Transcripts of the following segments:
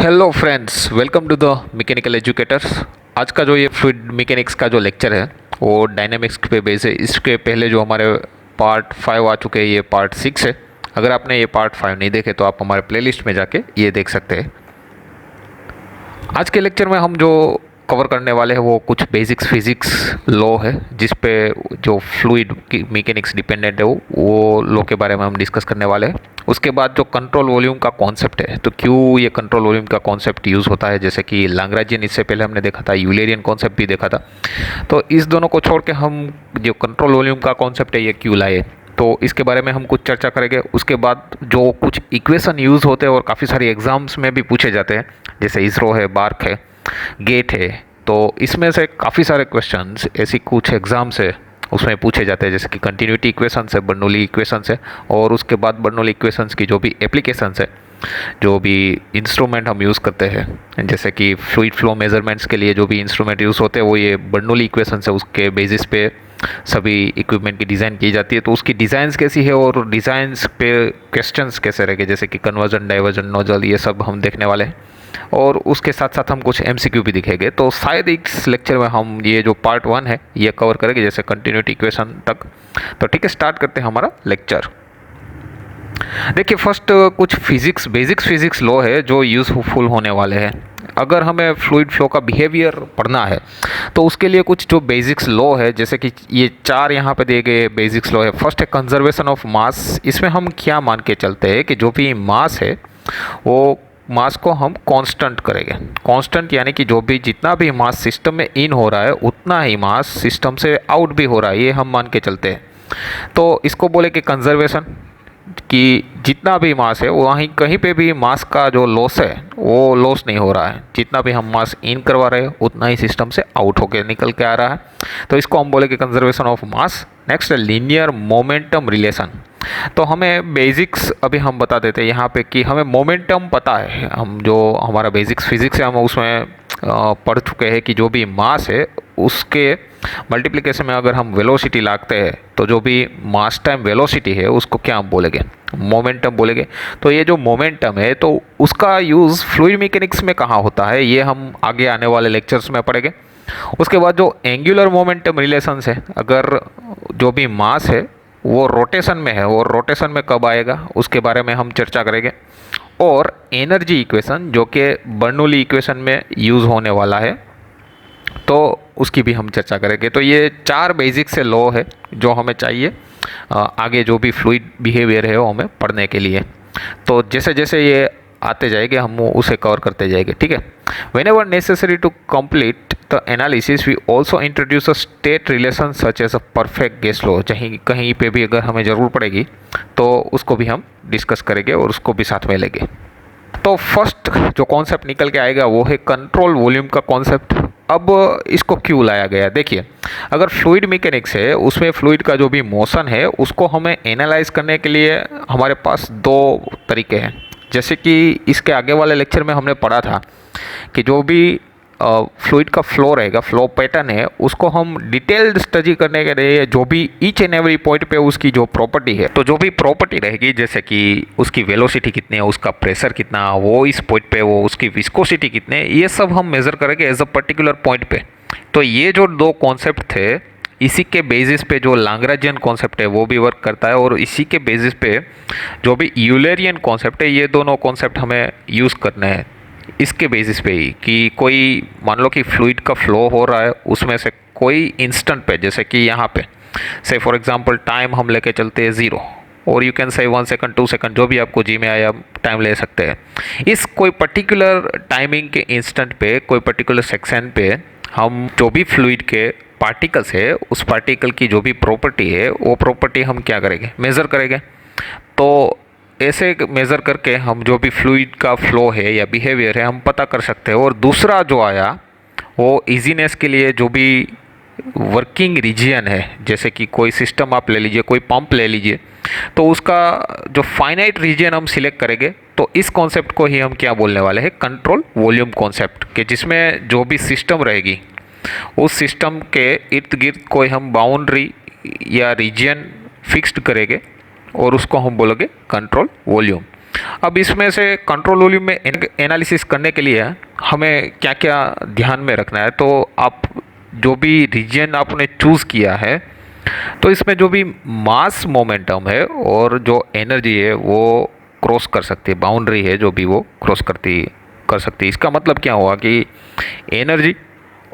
Hello friends, welcome to the mechanical educators. आज का जो ये फ्लूइड मैकेनिक्स का जो लेक्चर है वो डायनामिक्स पे बेस है। इसके पहले जो हमारे पार्ट 5 आ चुके हैं, ये पार्ट 6 है। अगर आपने ये पार्ट 5 नहीं देखे तो आप हमारे प्लेलिस्ट में जाके ये देख सकते हैं। आज के लेक्चर में हम जो कवर करने वाले हैं वो कुछ बेसिक्स फिजिक्स लॉ है, जिस पे जो फ्लूइड की मैकेनिक्स डिपेंडेंट है वो लॉ के बारे में हम डिस्कस करने वाले हैं। उसके बाद जो कंट्रोल वॉल्यूम का कॉन्सेप्ट है, तो क्यों ये कंट्रोल वॉल्यूम का कॉन्सेप्ट यूज़ होता है, जैसे कि लैग्रेंजियन इससे पहले हमने देखा था, यूलेरियन कॉन्सेप्ट भी देखा था। तो इस दोनों को छोड़ के हम जो कंट्रोल वॉल्यूम का कॉन्सेप्ट है ये क्यों लाए, तो इसके बारे में हम कुछ चर्चा करेंगे। उसके बाद जो कुछ इक्वेशन यूज़ होते हैं और काफ़ी सारी एग्जाम्स में भी पूछे जाते हैं, जैसे इसरो है, बार्क है, गेट है, तो इसमें से काफ़ी सारे क्वेश्चंस ऐसी कुछ एग्जाम्स है उसमें पूछे जाते हैं, जैसे कि कंटिन्यूटी इक्वेशंस है, बर्नौली इक्वेशंस है, और उसके बाद बर्नौली इक्वेशंस की जो भी एप्लीकेशंस है, जो भी इंस्ट्रूमेंट हम यूज़ करते हैं, जैसे कि फ्लूइड फ्लो मेजरमेंट्स के लिए जो भी इंस्ट्रूमेंट यूज़ होते हैं वो ये बर्नौली इक्वेशंस है, उसके बेसिस पे सभी इक्विपमेंट की डिज़ाइन की जाती है। तो उसकी डिज़ाइंस कैसी है और डिज़ाइंस पे क्वेश्चंस कैसे रहेंगे, जैसे कि कन्वर्जन, डाइवर्जन, नोजल, ये सब हम देखने वाले हैं। और उसके साथ साथ हम कुछ एमसीक्यू भी दिखेंगे। तो शायद इस लेक्चर में हम ये जो पार्ट 1 है ये कवर करेंगे, जैसे कंटिन्यूटी इक्वेशन तक। तो ठीक है, स्टार्ट करते हैं हमारा लेक्चर। देखिए, फर्स्ट कुछ फिजिक्स बेसिक्स फिजिक्स लॉ है जो यूज़फुल होने वाले हैं। अगर हमें फ्लूइड फ्लो का बिहेवियर पढ़ना है तो उसके लिए कुछ जो बेसिक्स लॉ है, जैसे कि ये 4 यहाँ पे दिए गए बेसिक्स लॉ है। फर्स्ट है कंजर्वेशन ऑफ मास। इसमें हम क्या मान के चलते हैं कि जो भी मास है वो मास को हम कांस्टेंट करेंगे। कांस्टेंट यानी कि जो भी जितना भी मास सिस्टम में इन हो रहा है उतना ही मास सिस्टम से आउट भी हो रहा है, ये हम मान के चलते हैं। तो इसको बोले कि कंजर्वेशन, कि जितना भी मास है वहीं कहीं पे भी मास का जो लॉस है वो लॉस नहीं हो रहा है। जितना भी हम मास इन करवा रहे हैं उतना ही सिस्टम से आउट होके निकल के आ रहा है। तो इसको हम बोले कि कंजर्वेशन ऑफ मास। नेक्स्ट है लीनियर मोमेंटम रिलेशन। तो हमें बेसिक्स अभी हम बता देते हैं यहाँ पे कि हमें मोमेंटम पता है। हम जो हमारा बेसिक्स फिजिक्स है हम उसमें पढ़ चुके हैं कि जो भी मास है उसके मल्टीप्लिकेशन में अगर हम वेलोसिटी लागते हैं तो जो भी मास टाइम वेलोसिटी है उसको क्या हम बोलेंगे, मोमेंटम बोलेंगे। तो ये जो मोमेंटम है तो उसका यूज़ फ्लूइड मैकेनिक्स में कहाँ होता है ये हम आगे आने वाले लेक्चर्स में पढ़ेंगे। उसके बाद जो एंगुलर मोमेंटम रिलेशंस है, अगर जो भी मास है वो रोटेशन में है और रोटेशन में कब आएगा उसके बारे में हम चर्चा करेंगे। और एनर्जी इक्वेशन जो कि बर्नौली इक्वेशन में यूज़ होने वाला है, तो उसकी भी हम चर्चा करेंगे। तो ये 4 बेसिक से लॉ है जो हमें चाहिए आगे जो भी फ्लूइड बिहेवियर है वो हमें पढ़ने के लिए। तो जैसे जैसे ये आते जाएंगे हम उसे कवर करते जाएंगे, ठीक है। Whenever necessary to complete the analysis we also introduce a state relation such as a perfect gas law. कहीं कहीं पे भी अगर हमें ज़रूर पड़ेगी तो उसको भी हम डिस्कस करेंगे और उसको भी साथ में लेंगे। तो फर्स्ट जो कॉन्सेप्ट निकल के आएगा वो है कंट्रोल वॉल्यूम का कॉन्सेप्ट। अब इसको क्यों लाया गया, देखिए, अगर फ्लूइड मैकेनिक्स है उसमें फ्लूइड का जो भी मोशन है उसको हमें एनालाइज करने के लिए हमारे पास 2 तरीके हैं। जैसे कि इसके आगे वाले लेक्चर में हमने पढ़ा था कि जो भी फ्लूइड का फ्लो रहेगा, फ्लो पैटर्न है, उसको हम डिटेल्ड स्टडी करने के लिए जो भी ईच एंड एवरी पॉइंट पे उसकी जो प्रॉपर्टी है, तो जो भी प्रॉपर्टी रहेगी, जैसे कि उसकी वेलोसिटी कितनी है, उसका प्रेशर कितना, वो इस पॉइंट पे वो उसकी विस्कोसिटी कितने, ये सब हम मेज़र करेंगे एज अ पर्टिकुलर पॉइंट पे। तो ये जो 2 कॉन्सेप्ट थे, इसी के बेसिस पे जो लैग्रेंजियन कॉन्सेप्ट है वो भी वर्क करता है, और इसी के बेसिस पे जो भी यूलेरियन कॉन्सेप्ट है, ये दोनों कॉन्सेप्ट हमें यूज़ करने हैं इसके बेसिस पे ही। कि कोई मान लो कि फ्लूइड का फ्लो हो रहा है, उसमें से कोई इंस्टेंट पे, जैसे कि यहाँ पे से फॉर एग्जांपल टाइम हम लेके चलते हैं 0, और यू कैन से 1 सेकंड 2 सेकंड जो भी आपको जी में आया टाइम ले सकते हैं। इस कोई पर्टिकुलर टाइमिंग के इंस्टेंट पे, कोई पर्टिकुलर सेक्शन पे हम जो भी फ्लूइड के पार्टिकल्स है उस पार्टिकल की जो भी प्रॉपर्टी है वो प्रॉपर्टी हम क्या करेंगे, मेज़र करेंगे। तो ऐसे मेज़र करके हम जो भी फ्लूइड का फ्लो है या बिहेवियर है हम पता कर सकते हैं। और दूसरा जो आया वो इजीनेस के लिए जो भी वर्किंग रीजन है, जैसे कि कोई सिस्टम आप ले लीजिए, कोई पंप ले लीजिए, तो उसका जो फाइनाइट रीजन हम सिलेक्ट करेंगे। तो इस कॉन्सेप्ट को ही हम क्या बोलने वाले हैं, कंट्रोल वॉल्यूम कॉन्सेप्ट, कि जिसमें जो भी सिस्टम रहेगी उस सिस्टम के इर्द गिर्द कोई हम बाउंड्री या रीजन फिक्स्ड करेंगे और उसको हम बोलोगे कंट्रोल वॉल्यूम। अब इसमें से कंट्रोल वॉल्यूम में एनालिसिस करने के लिए हमें क्या क्या ध्यान में रखना है, तो आप जो भी रीजन आपने चूज़ किया है, तो इसमें जो भी मास मोमेंटम है और जो एनर्जी है वो क्रॉस कर सकती है, बाउंड्री है जो भी वो क्रॉस कर सकती है। इसका मतलब क्या हुआ कि एनर्जी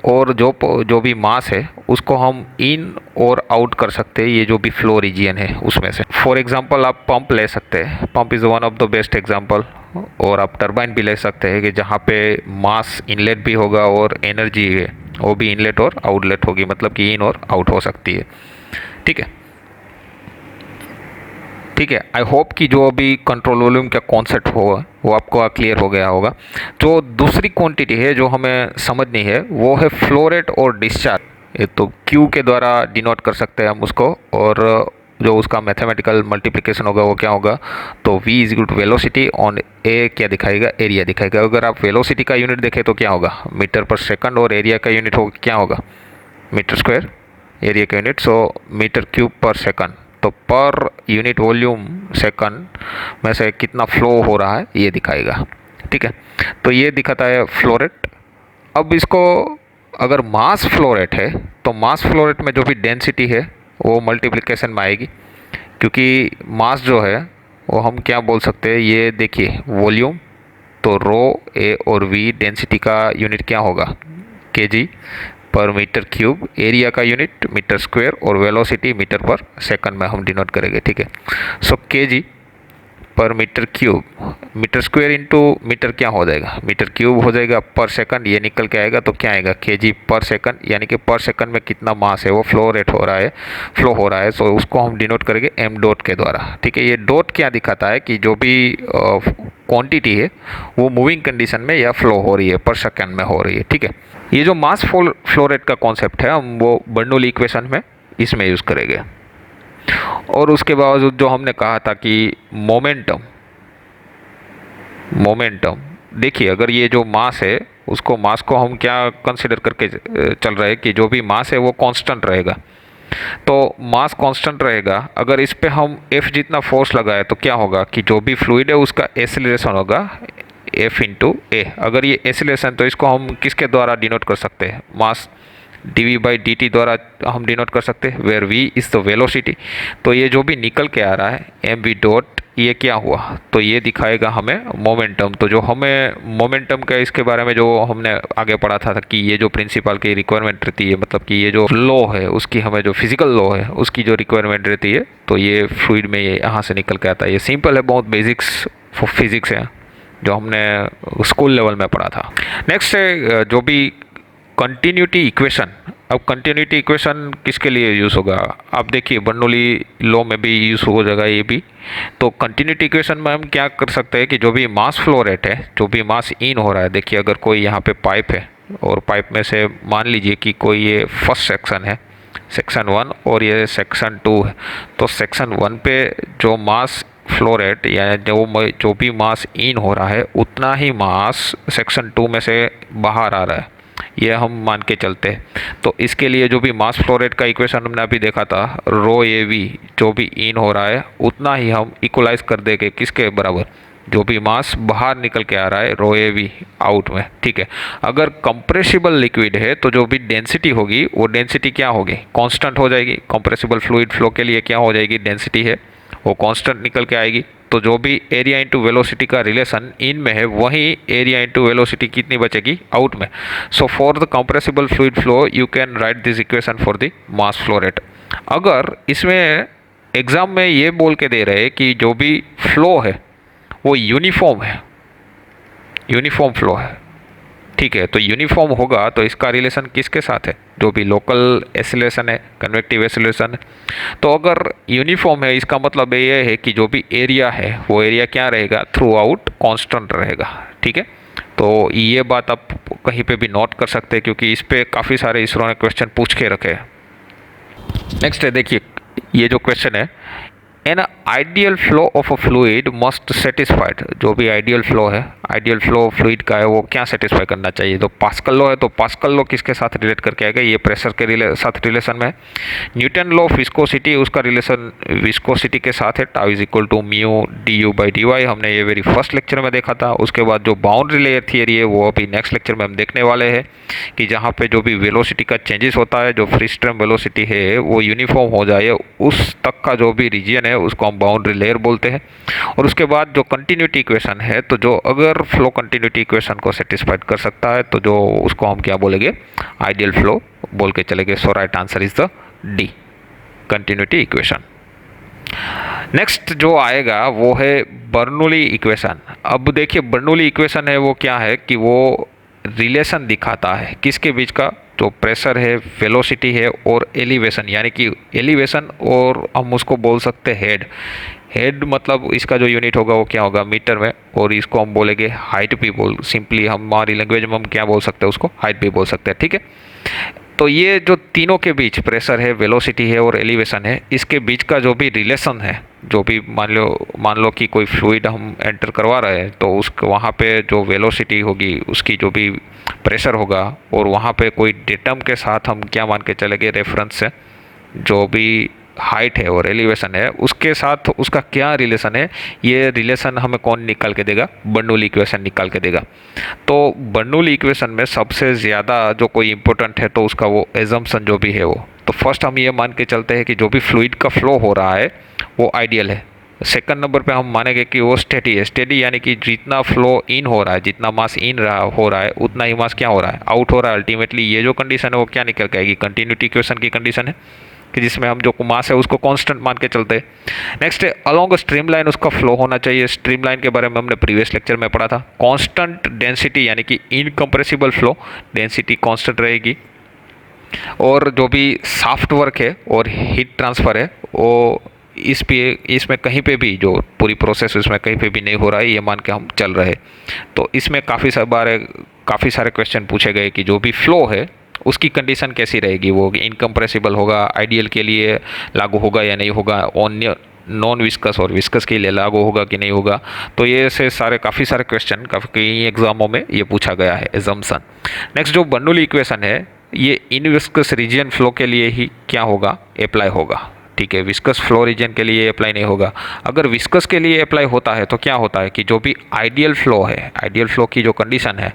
और जो भी मास है उसको हम इन और आउट कर सकते हैं, ये जो भी फ्लो रीजियन है उसमें से। फॉर एग्जांपल आप पंप ले सकते हैं, pump is one of the best example. और आप टरबाइन भी ले सकते हैं कि जहाँ पे मास इनलेट भी होगा और एनर्जी है वो भी इनलेट और आउटलेट होगी, मतलब कि इन और आउट हो सकती है। ठीक है, ठीक है। आई होप कि जो अभी कंट्रोल वॉल्यूम का कॉन्सेप्ट होगा वो आपको क्लियर हो गया होगा। जो दूसरी क्वांटिटी है जो हमें समझनी है वो है फ्लो रेट और डिस्चार्ज। ये तो क्यू के द्वारा डिनोट कर सकते हैं हम उसको, और जो उसका मैथमेटिकल मल्टीप्लिकेशन होगा वो क्या होगा, तो v is equal to velocity on A क्या दिखाएगा, एरिया दिखाएगा। अगर आप वेलोसिटी का यूनिट देखें तो क्या होगा, मीटर पर सेकंड, और एरिया का यूनिट होगा क्या होगा, मीटर स्क्वायर, एरिया का यूनिट, सो मीटर क्यूब पर सेकंड। तो पर यूनिट वॉल्यूम सेकंड में से कितना फ्लो हो रहा है ये दिखाएगा। ठीक है, तो ये दिखाता है फ्लो रेट। अब इसको अगर मास फ्लो रेट है तो मास फ्लो रेट में जो भी डेंसिटी है वो मल्टीप्लिकेशन में आएगी, क्योंकि मास जो है वो हम क्या बोल सकते हैं, ये देखिए वॉल्यूम, तो रो ए और वी डेंसिटी का यूनिट क्या होगा, K G per metre cube, area का यूनिट मीटर स्क्वायर, और वेलोसिटी मीटर पर सेकंड में हम डिनोट करेंगे। ठीक है, so K G per metre cube, metre square into metre क्या हो जाएगा, मीटर क्यूब हो जाएगा, पर सेकंड ये निकल के आएगा तो क्या आएगा, केजी पर सेकंड, यानी कि पर सेकंड में कितना मास है वो फ्लो रेट हो रहा है, फ्लो हो रहा है। सो उसको हम डिनोट करेंगे एम डॉट के द्वारा। ठीक है, ये डॉट क्या दिखाता है कि जो भी क्वांटिटी है वो मूविंग कंडीशन में या फ्लो हो रही है, पर सेकंड में हो रही है। ठीक है, ये जो मास फ्लो रेट का कॉन्सेप्ट है हम वो बर्नौली इक्वेशन में इसमें यूज़ करेंगे। और उसके बावजूद जो हमने कहा था कि मोमेंटम, देखिए अगर ये जो मास है उसको, मास को हम क्या कंसिडर करके चल रहे हैं कि जो भी मास है वो कांस्टेंट रहेगा। तो मास कांस्टेंट रहेगा, अगर इस पे हम F जितना फोर्स लगाए तो क्या होगा कि जो भी फ्लूइड है उसका एक्सेलरेशन होगा F इंटू ए। अगर ये एक्सेलरेशन, तो इसको हम किसके द्वारा डिनोट कर सकते हैं, मास dv/dt द्वारा हम डिनोट कर सकते हैं, where v is the velocity. तो ये जो भी निकल के आ रहा है mv डॉट, ये क्या हुआ, तो ये दिखाएगा हमें मोमेंटम। तो जो हमें मोमेंटम का इसके बारे में जो हमने आगे पढ़ा था कि ये जो प्रिंसिपल की रिक्वायरमेंट रहती है, मतलब कि ये जो लॉ है उसकी, हमें जो फिजिकल लॉ है उसकी जो रिक्वायरमेंट रहती है, तो ये फ्लूइड में ये यहाँ से निकल के आता है। ये सिंपल है, बहुत बेसिक्स फिजिक्स है जो हमने स्कूल लेवल में पढ़ा था। नेक्स्ट है जो भी कंटिन्यूटी इक्वेशन। अब कंटिन्यूटी इक्वेशन किसके लिए यूज़ होगा, आप देखिए बर्नौली लॉ में भी यूज़ हो जाएगा ये भी। तो कंटिन्यूटी इक्वेशन में हम क्या कर सकते हैं कि जो भी मास फ्लो रेट है, जो भी मास इन हो रहा है, देखिए अगर कोई यहाँ पे पाइप है और पाइप में से मान लीजिए कि कोई ये फर्स्ट सेक्शन है, सेक्शन 1, और ये सेक्शन 2 है, तो सेक्शन 1 पे जो मास फ्लो रेट या जो भी मास इन हो रहा है उतना ही मास सेक्शन 2 में से बाहर आ रहा है, ये हम मान के चलते हैं। तो इसके लिए जो भी मास फ्लो रेट का इक्वेशन हमने अभी देखा था, रो ए वी, जो भी इन हो रहा है उतना ही हम इक्वलाइज कर देंगे किसके बराबर, जो भी मास बाहर निकल के आ रहा है रो ए वी आउट में। ठीक है, अगर कंप्रेसिबल लिक्विड है तो जो भी डेंसिटी होगी वो डेंसिटी क्या होगी, कांस्टेंट हो जाएगी। कंप्रेसिबल फ्लूइड फ्लो के लिए क्या हो जाएगी, डेंसिटी है वो कांस्टेंट निकल के आएगी। तो जो भी एरिया इंटू वेलोसिटी का रिलेशन इन में है वही एरिया इंटू वेलोसिटी कितनी बचेगी, आउट में। So for the compressible fluid flow you can write this equation for the mass flow rate. अगर इसमें एग्जाम में ये बोल के दे रहे हैं कि जो भी फ्लो है वो यूनिफॉर्म है, यूनिफॉर्म फ्लो है, ठीक है, तो यूनिफॉर्म होगा तो इसका रिलेशन किसके साथ है, जो भी लोकल एक्सेलरेशन है, कन्वेक्टिव एक्सेलरेशन। तो अगर यूनिफॉर्म है इसका मतलब ये है कि जो भी एरिया है वो एरिया क्या रहेगा, थ्रू आउट कॉन्स्टेंट रहेगा। ठीक है, तो ये बात आप कहीं पे भी नोट कर सकते हैं क्योंकि इस पे काफ़ी सारे इसरो ने क्वेश्चन पूछ के रखे हैं। नेक्स्ट है, देखिए ये जो क्वेश्चन है, an ideal flow of a fluid must satisfied, जो भी आइडियल फ्लो है, आइडियल फ्लो फ्लूइड का है वो क्या सेटिस्फाई करना चाहिए। तो पास्कल लॉ है, तो पास्कल लॉ किसके साथ रिलेट करके आएगा, ये प्रेशर के साथ रिलेशन में है। न्यूटन लॉ ऑफ विस्कोसिटी, उसका रिलेशन विस्कोसिटी के साथ है, tau is equal to mu D U by D Y, हमने ये वेरी फर्स्ट लेक्चर में देखा था। उसके बाद जो बाउंड्री लेयर थियरी है वो अभी नेक्स्ट लेक्चर में हम देखने वाले हैं कि जहाँ पे जो भी वेलोसिटी का चेंजेस होता है, जो फ्री स्ट्रीम वेलोसिटी है वो यूनिफॉर्म हो जाए, उस तक का जो भी रीजन है उसको हम बाउंड्री लेयर बोलते हैं। और उसके बाद जो कंटिन्यूटी इक्वेशन है, तो जो अगर फ्लो कंटिन्यूटी इक्वेशन को सेटिस्फाइड कर सकता है तो जो उसको हम क्या बोलेंगे, आइडियल फ्लो बोल के चलेंगे। So right answer is the D, continuity equation. Next जो आएगा वो है बर्नौली इक्वेशन। अब देखिए बर्नौली इक्वेशन है वो क्या है कि वो रिलेशन दिखाता है किसके बीच का, जो प्रेशर है, वेलोसिटी है और एलिवेशन, यानी कि एलिवेशन और हम उसको बोल सकते हैं हेड। हेड मतलब इसका जो यूनिट होगा वो क्या होगा, मीटर में, और इसको हम बोलेंगे हाइट भी बोल, सिंपली हमारी लैंग्वेज में हम क्या बोल सकते हैं, उसको हाइट भी बोल सकते हैं, ठीक है। तो ये जो तीनों के बीच प्रेशर है, वेलोसिटी है और एलिवेशन है, इसके बीच का जो भी रिलेशन है, जो भी मान लो कि कोई फ्लूइड हम एंटर करवा रहे हैं, तो उस वहाँ पे जो वेलोसिटी होगी, उसकी जो भी प्रेशर होगा, और वहाँ पे कोई डेटम के साथ हम क्या मान के चलेंगे रेफरेंस से, जो भी हाइट है और एलिवेशन है उसके साथ उसका क्या रिलेशन है, ये रिलेशन हमें कौन निकाल के देगा, बर्नौली इक्वेशन निकाल के देगा। तो बर्नौली इक्वेशन में सबसे ज़्यादा जो कोई इम्पोर्टेंट है तो उसका वो एजम्पशन जो भी है वो, तो फर्स्ट हम ये मान के चलते हैं कि जो भी फ्लूइड का फ्लो हो रहा है वो आइडियल है। सेकंड नंबर पे हम मानेंगे कि वो स्टेडी है, स्टेडी यानी कि जितना फ्लो इन हो रहा है, जितना मास इन हो रहा है उतना ही मास क्या हो रहा है, आउट हो रहा है। अल्टीमेटली ये जो कंडीशन है वो क्या निकल के आएगी, कंटिन्यूटी इक्वेशन की कंडीशन है कि जिसमें हम जो मास है उसको कांस्टेंट मान के चलते हैं। नेक्स्ट है अलोंग स्ट्रीमलाइन उसका फ्लो होना चाहिए। स्ट्रीमलाइन के बारे में हमने प्रीवियस लेक्चर में पढ़ा था। कांस्टेंट डेंसिटी यानी कि इनकम्प्रेसिबल फ्लो, डेंसिटी कांस्टेंट रहेगी। और जो भी सॉफ्ट वर्क है और हीट ट्रांसफ़र है वो इसमें कहीं पे भी जो पूरी प्रोसेस इसमें कहीं पे भी नहीं हो रहा है, ये मान के हम चल रहे। तो इसमें काफ़ी सारे क्वेश्चन पूछे गए कि जो भी फ्लो है उसकी कंडीशन कैसी रहेगी, वो इनकम्प्रेसिबल होगा, आइडियल के लिए लागू होगा या नहीं होगा, नॉन विस्कस और विस्कस के लिए लागू होगा कि नहीं होगा। तो ये से काफ़ी सारे क्वेश्चन कई एग्जामों में ये पूछा गया है, एजम्पशन। नेक्स्ट जो बर्नौली इक्वेशन है ये इन विस्कस रीजन फ्लो के लिए ही क्या होगा, अप्लाई होगा, ठीक है। विस्कस फ्लो रीजन के लिए अप्लाई नहीं होगा। अगर विस्कस के लिए अप्लाई होता है तो क्या होता है कि जो भी आइडियल फ्लो है, आइडियल फ्लो की जो कंडीशन है,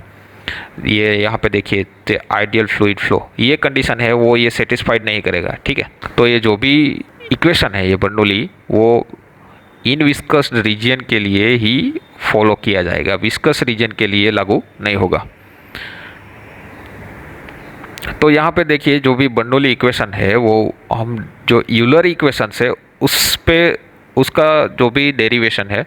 ये यहाँ पे देखिए आइडियल फ्लूइड फ्लो, ये कंडीशन है वो ये सेटिस्फाइड नहीं करेगा, ठीक है। तो ये जो भी इक्वेशन है ये बर्नौली, वो इन विस्कस रीजन के लिए ही फॉलो किया जाएगा, विस्कस रीजन के लिए लागू नहीं होगा। तो यहाँ पे देखिए जो भी बर्नौली इक्वेशन है वो हम जो यूलर इक्वेशन से उसका जो भी डेरिवेशन है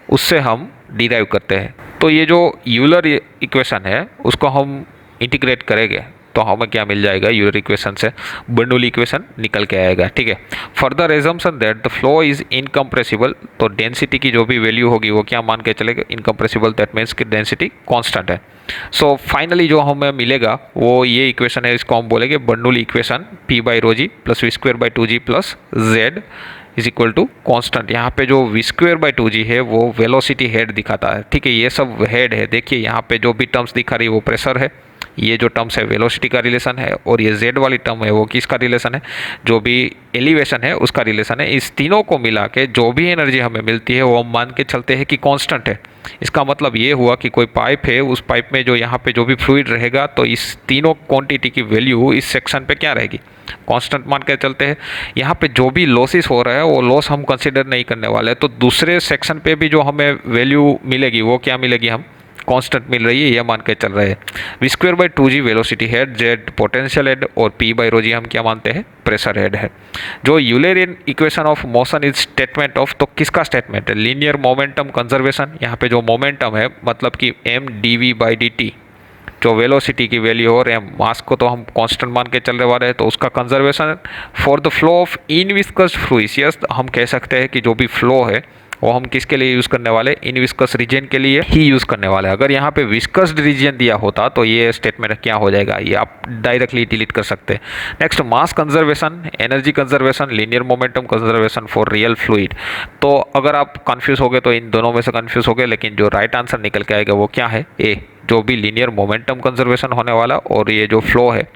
उससे हम डिराइव करते हैं। तो ये जो यूलर इक्वेशन है उसको हम इंटीग्रेट करेंगे तो हमें क्या मिल जाएगा, यूलर इक्वेशन से बर्नौली इक्वेशन निकल के आएगा, ठीक है। Further assumption that the flow is incompressible, तो डेंसिटी की जो भी वैल्यू होगी वो क्या मान के चलेगा, इनकम्प्रेसिबल, दैट मीन्स कि डेंसिटी कांस्टेंट है। सो फाइनली जो हमें मिलेगा वो ये इक्वेशन है, इसको हम बोलेंगे Bernoulli equation, P by rho ji plus v² by 2g plus z is equal to constant. यहाँ पे जो v² बाई 2g है वो वेलोसिटी हेड दिखाता है, ठीक है। ये सब हेड है, देखिए यहाँ पे जो भी टर्म्स दिखा रही है वो प्रेशर है, ये जो टर्म्स है वेलोसिटी का रिलेशन है, और ये z वाली टर्म है वो किसका रिलेशन है, जो भी एलिवेशन है उसका रिलेशन है। इस तीनों को मिला के जो भी एनर्जी हमें मिलती है वो हम मान के चलते हैं कि कांस्टेंट है। इसका मतलब ये हुआ कि कोई पाइप है, उस पाइप में जो यहाँ पे जो भी फ्लूइड रहेगा तो इस तीनों क्वांटिटी की वैल्यू इस सेक्शन पे क्या रहेगी, कांस्टेंट मान के चलते हैं। यहाँ पे जो भी लॉसेस हो रहा है वो लॉस हम कंसिडर नहीं करने वाले, तो दूसरे सेक्शन पे भी जो हमें वैल्यू मिलेगी वो क्या मिलेगी, हम कांस्टेंट मिल रही है ये मान के चल रहे हैं। v² by 2g velocity head, z potential head, और p बाई रो जी हम क्या मानते हैं, प्रेशर हेड है। जो Eulerian equation of motion is statement of, तो किसका स्टेटमेंट है, लीनियर मोमेंटम कंजर्वेशन। यहाँ पे जो मोमेंटम है मतलब कि m dv बाई dt, जो वेलोसिटी की वैल्यू और m मास को तो हम कांस्टेंट मान के चल रहे वाले हैं, तो उसका conservation for the flow of in viscous fluid. Yes, हम कह सकते हैं कि जो भी फ्लो है वो हम किसके लिए यूज़ करने वाले, इन विस्कस रीजन के लिए ही यूज़ करने वाले हैं। अगर यहाँ पे विस्कस रीजन दिया होता तो ये स्टेटमेंट क्या हो जाएगा, ये आप डायरेक्टली डिलीट कर सकते हैं। Next, mass conservation, energy conservation, linear momentum conservation for real fluid. तो अगर आप कंफ्यूज हो गए तो इन दोनों में से कंफ्यूज हो गए, लेकिन जो राइट आंसर निकल के आएगा वो क्या है, ए। जो भी लीनियर मोमेंटम कंजर्वेशन होने वाला और ये जो फ्लो है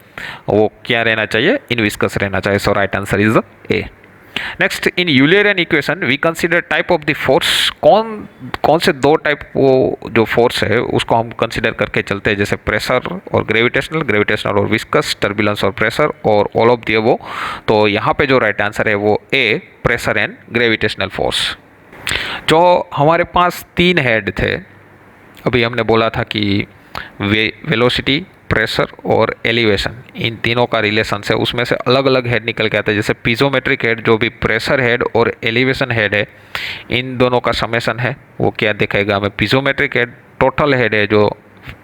वो क्या रहना चाहिए, इन विस्कस रहना चाहिए। So right answer is A. Next, in Eulerian equation we consider type of the force. कौन से दो टाइप वो जो फोर्स है उसको हम कंसीडर करके चलते हैं, जैसे प्रेशर और ग्रेविटेशनल और विस्कस, टर्बुलेंस और प्रेशर, और ऑल ऑफ द अबव। तो यहाँ पे जो राइट आंसर है वो ए, प्रेशर एंड ग्रेविटेशनल फोर्स। जो हमारे पास तीन हेड थे, अभी हमने बोला था कि वेलोसिटी, प्रेशर और एलिवेशन, इन तीनों का रिलेशन है, उसमें से अलग अलग हेड निकल के आते हैं। जैसे पीजोमेट्रिक हेड, जो भी प्रेशर हेड और एलिवेशन हेड है, इन दोनों का समेशन है वो क्या दिखाएगा हमें, पीजोमेट्रिक हेड टोटल हेड है। जो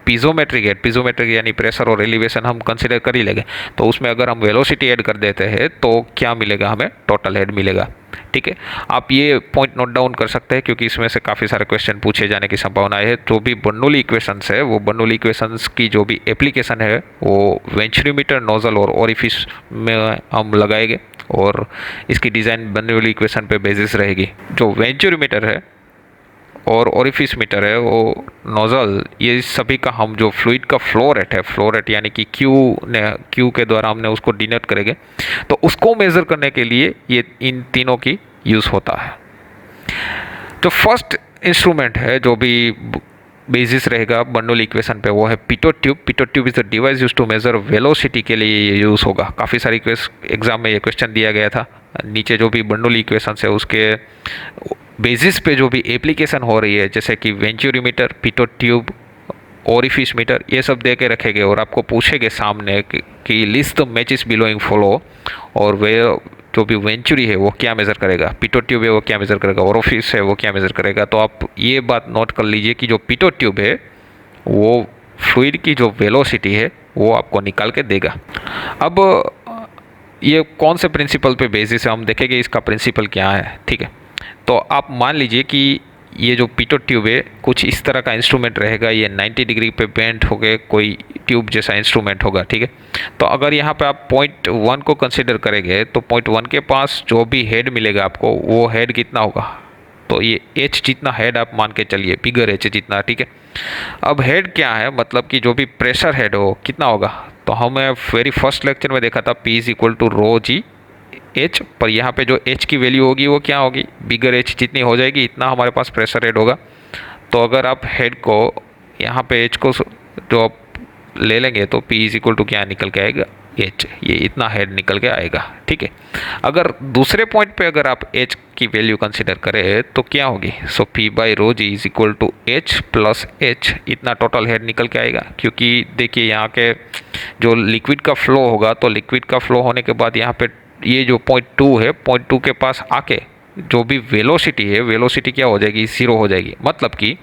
पीजोमेट्रिक यानी प्रेशर और एलिवेशन हम कंसिडर कर ही लेंगे, तो उसमें अगर हम वेलोसिटी ऐड कर देते हैं तो क्या मिलेगा हमें, टोटल हेड मिलेगा। ठीक है, आप ये पॉइंट नोट डाउन कर सकते हैं क्योंकि इसमें से काफ़ी सारे क्वेश्चन पूछे जाने की संभावना है। जो भी बर्नौली इक्वेशंस है, वो बर्नौली इक्वेशंस की जो भी एप्लीकेशन है वो वेंचुरीमीटर, नोजल और ओरिफिस में हम लगाएंगे, और इसकी डिज़ाइन बर्नौली इक्वेशन पे बेसिस रहेगी। जो वेंचुरीमीटर है और ओरिफिस मीटर है, वो नोजल, ये सभी का हम जो फ्लूइड का फ्लो रेट है, फ्लो रेट यानी कि क्यू के द्वारा हमने उसको डिनोट करेंगे, तो उसको मेज़र करने के लिए ये इन तीनों की यूज़ होता है। जो फर्स्ट इंस्ट्रूमेंट है जो भी बेसिस रहेगा बर्नौली इक्वेशन पे, वो है pitot tube. Pitot tube is the device use to measure velocity के लिए ये यूज़ होगा। काफ़ी सारी एग्जाम में ये क्वेश्चन दिया गया था। नीचे जो भी बर्नौली इक्वेशन है उसके बेसिस पे जो भी एप्लीकेशन हो रही है, जैसे कि venturimeter, Pitot tube, orifice meter, ये सब दे के रखेंगे और आपको पूछेंगे सामने कि list the matches billowing follow, और वे जो भी वेंचुरी है वो क्या मेज़र करेगा, पिटोट ट्यूब है वो क्या मेज़र करेगा, ओरिफिस है वो क्या मेज़र करेगा। तो आप ये बात नोट कर लीजिए कि जो पिटोट ट्यूब है वो फ्लूइड की जो वेलोसिटी है वो आपको निकाल के देगा। अब ये कौन से प्रिंसिपल पे बेसिस है हम देखेंगे, इसका प्रिंसिपल क्या है। ठीक है, तो आप मान लीजिए कि ये जो पिटोट ट्यूब है कुछ इस तरह का इंस्ट्रूमेंट रहेगा, ये 90 डिग्री पे बेंट हो गए कोई ट्यूब जैसा इंस्ट्रूमेंट होगा। ठीक है, तो अगर यहाँ पे आप पॉइंट 1 को कंसिडर करेंगे तो पॉइंट 1 के पास जो भी हेड मिलेगा आपको, वो हेड कितना होगा, तो ये एच जितना हेड आप मान के चलिए, बिगर एच जितना। ठीक है, अब हेड क्या है, मतलब कि जो भी प्रेशर हेड हो कितना होगा, तो हमें वेरी फर्स्ट लेक्चर में देखा था P is equal to rho G H, पर यहाँ पे जो एच की वैल्यू होगी वो क्या होगी, बिगर एच जितनी हो जाएगी इतना हमारे पास प्रेशर हेड होगा। तो अगर आप हेड को यहाँ पे एच को जो आप ले लेंगे तो P इज इक्वल टू क्या निकल के आएगा, एच, ये इतना हेड निकल के आएगा। ठीक है, अगर दूसरे पॉइंट पे अगर आप एच की वैल्यू कंसिडर करें तो क्या होगी, so P by rho g is equal to h plus h, इतना टोटल हेड निकल के आएगा। क्योंकि देखिए यहाँ के जो लिक्विड का फ्लो होगा, तो लिक्विड का फ्लो होने के बाद यहाँ पे ये जो पॉइंट 2 है, पॉइंट 2 के पास आके जो भी वेलोसिटी है, वेलोसिटी क्या हो जाएगी, ज़ीरो हो जाएगी। मतलब कि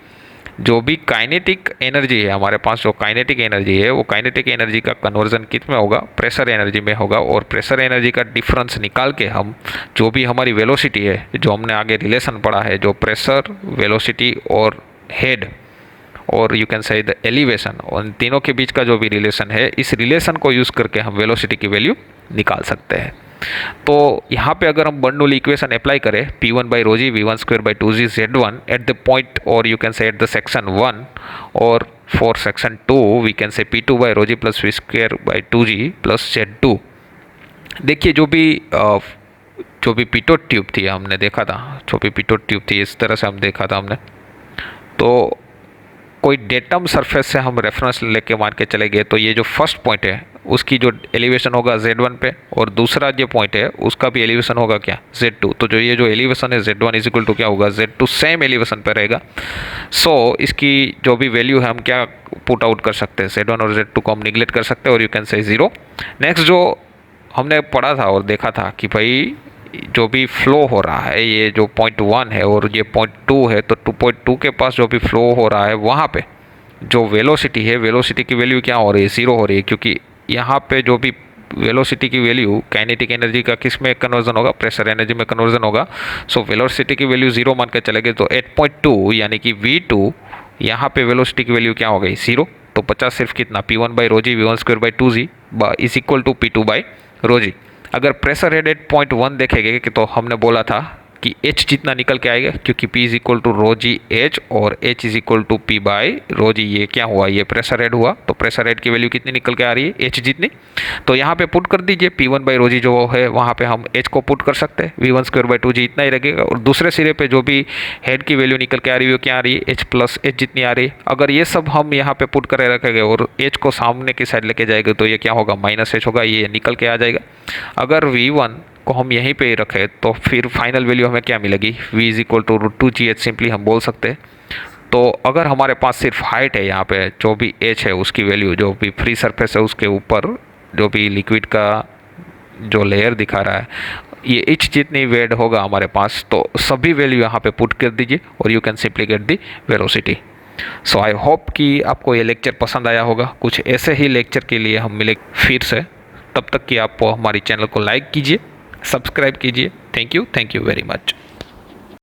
जो भी काइनेटिक एनर्जी है हमारे पास, जो काइनेटिक एनर्जी है वो काइनेटिक एनर्जी का कन्वर्जन किस में होगा, प्रेशर एनर्जी में होगा, और प्रेशर एनर्जी का डिफरेंस निकाल के हम जो भी हमारी वेलोसिटी है, जो हमने आगे रिलेशन पढ़ा है, जो प्रेशर, वेलोसिटी और हेड और यू कैन से द एलिवेशन, उन तीनों के बीच का जो भी रिलेशन है, इस रिलेशन को यूज़ करके हम वेलोसिटी की वैल्यू निकाल सकते हैं। तो यहाँ पे अगर हम बर्नौली इक्वेशन अप्लाई करें, P1 by rho g V1 square by 2G Z1 at the point, और you can say at the section 1, और for section 2 we can say P2 by rho ji plus V square by 2G plus Z2। देखिए जो भी Pitot tube थी हमने देखा था, जो भी पिटोट ट्यूब थी इस तरह से हम देखा था हमने, तो कोई डेटम सरफेस से हम रेफरेंस लेके मान के चले गए, तो ये जो फर्स्ट पॉइंट है उसकी जो एलिवेशन होगा Z1 पे, और दूसरा जो पॉइंट है उसका भी एलिवेशन होगा क्या, Z2। तो जो ये जो एलिवेशन है Z1 इज इक्वल टू क्या होगा, Z2 सेम एलिवेशन पे रहेगा। सो इसकी जो भी वैल्यू है हम क्या पुट आउट कर सकते हैं, Z1 और Z2 को हम निगलेक्ट कर सकते हैं, और यू कैन से 0। नेक्स्ट जो हमने पढ़ा था और देखा था कि भाई जो भी फ्लो हो रहा है, ये जो पॉइंट 1 है और ये पॉइंट 2 है, तो 2.2 के पास जो भी फ्लो हो रहा है वहाँ पे जो वेलोसिटी है, वेलोसिटी की वैल्यू क्या हो रही है, 0 हो रही है। क्योंकि यहाँ पे जो भी वेलोसिटी की वैल्यू काइनेटिक एनर्जी का किस में कन्वर्जन होगा, प्रेशर एनर्जी में कन्वर्जन होगा। सो वेलोसिटी की वैल्यू 0 मान के चलेंगे तो 8.2 यानी कि V2 यहाँ पे वेलोसिटी की वैल्यू क्या हो गई 0। तो 50 सिर्फ कितना P1 by rho g V1² by 2g is equal to P2 by rho g. अगर प्रेशर हेड 8.1 देखेंगे कि तो हमने बोला था कि H जितना निकल के आएगा, क्योंकि P is equal to rho g H और H is equal to P by rho g. ये क्या हुआ, ये प्रेशर हेड हुआ। तो प्रेशर हेड की वैल्यू कितनी निकल के आ रही है, H जितनी। तो यहाँ पे पुट कर दीजिए P1 बाई रो जी जो है वहाँ पे हम H को पुट कर सकते हैं, V1² बाई 2g इतना ही लगेगा। और दूसरे सिरे पे जो भी हेड की वैल्यू निकल के आ रही है वो क्या आ रही है, H प्लस H जितनी आ रही है। अगर ये सब हम यहाँ पे पुट कर रखेंगे और H को सामने की साइड लेके जाएंगे तो ये क्या होगा, -H होगा, ये निकल के आ जाएगा। अगर V1 को हम यहीं पे ही रखें तो फिर फाइनल वैल्यू हमें क्या मिलेगी, V is equal to √2gh simply हम बोल सकते हैं। तो अगर हमारे पास सिर्फ हाइट है, यहाँ पे जो भी H है उसकी वैल्यू, जो भी फ्री सरफेस है उसके ऊपर जो भी लिक्विड का जो लेयर दिखा रहा है, ये H जितनी वेट होगा हमारे पास, तो सभी वैल्यू यहाँ पे पुट कर दीजिए और you can simply get the velocity. So I hope कि आपको ये लेक्चर पसंद आया होगा। कुछ ऐसे ही लेक्चर के लिए हम मिले फिर से, तब तक कि आप हमारी चैनल को लाइक कीजिए, सब्सक्राइब कीजिए। Thank you very much.